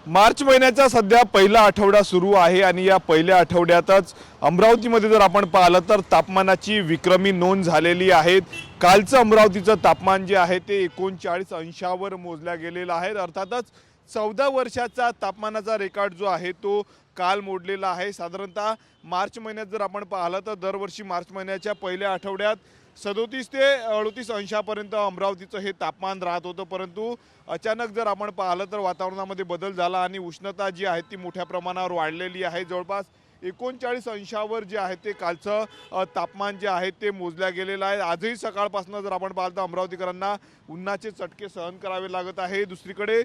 मार्च महिन्याचा सध्या पहिला आठवडा सुरू आहे आणि या पहिल्या आठवड्यातच अमरावतीमध्ये जर आपण पाहिलं तर तापमानाची विक्रमी नोंद झालेली आहे। कालचं अमरावतीचं तापमान जे आहे ते 39 अंशावर मोजल्या गेलेलं आहे। अर्थातच 14 वर्षाचा तापमानाचा रेकॉर्ड जो आहे तो काल मोडलेला आहे। साधारणतः मार्च महिन्यात जर आपण पाहिलं तर दरवर्षी मार्च महिन्याच्या पहिल्या आठवड्यात 37 ते 38 अंशापर्यंत अमरावतीचं हे तापमान राहत होतं, परंतु अचानक जर आपण पाहिलं तर वातावरणामध्ये बदल झाला आणि उष्णता जी आहे ती मोठ्या प्रमाणावर वाढलेली आहे। जवळपास 39 अंशावर जे आहे ते कालचं तापमान जे आहे ते मोजल्या गेलेलं आहे। आजही सकाळपासून जर आपण पाहिलं तर अमरावतीकरांना उन्हाचे चटके सहन करावे लागत आहे। दुसरीकडे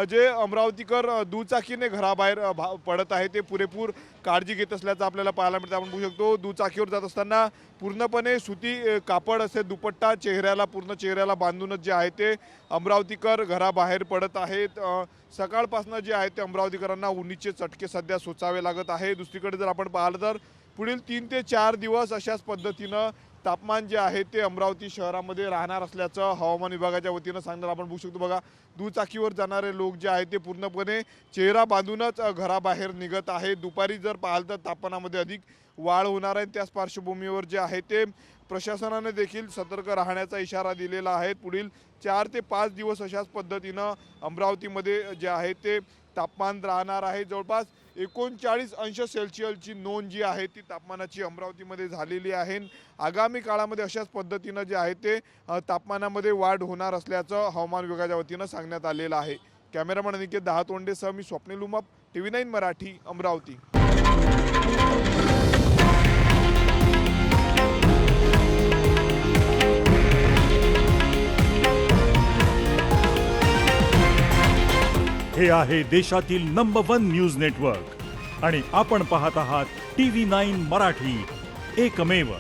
जे अमरावतीकर दुचाकीने घराबाहेर पडत आहे ते पुरेपूर काळजी घेत असल्याचं आपल्याला पाहायला मिळतं। आपण बघू शकतो दुचाकीवर जात असताना पूर्णपणे सुती कापड असे दुपट्टा चेहऱ्याला पूर्ण चेहऱ्याला बांधूनच जे आहे ते अमरावतीकर घराबाहेर पडत आहेत। सकाळपासून जे आहे ते अमरावतीकरांना उन्हाचे चटके सध्या सोसावे लागत आहे। दुसरीकडे जर आपण पाहिलं तर पुढील 3 ते 4 दिवस अशाच पद्धतीनं तापमान जे आहे ते अमरावती शहरामध्ये राहणार असल्याचं हवामान विभागाच्या वतीनं सांगण्यात आपण बघू शकतो। बघा दुचाकीवर जाणारे लोक जे आहे ते पूर्णपणे चेहरा बांधूनच घराबाहेर निघत आहे। दुपारी जर पाहिलं तर तापमानामध्ये अधिक वाढ होणार आहे। त्याच पार्श्वभूमीवर जे आहे ते प्रशासनाने देखील सतर्क राहण्याचा इशारा दिलेला आहे। पुढील 4 ते 5 दिवस अशाच पद्धतीनं अमरावतीमध्ये जे आहे ते तापमान राहणार आहे। जवळपास 39 अंश सेल्सिअसची नोंद जी आहे ती तापमानाची अमरावतीमध्ये झालेली आहे। आगामी काळामध्ये अशाच पद्धतीनं जे आहे ते तापमानामध्ये वाढ होणार असल्याचं हवामान विभागाच्या वतीनं सांगण्यात आलेलं आहे। कॅमेरामन अनिकेत दहातोंडेसह मी स्वप्नील उमाप, TV9 मराठी, अमरावती। हे आहे देशातील नंबर 1 न्यूज नेटवर्क आणि आपण पाहत आहात TV9 मराठी, एकमेव।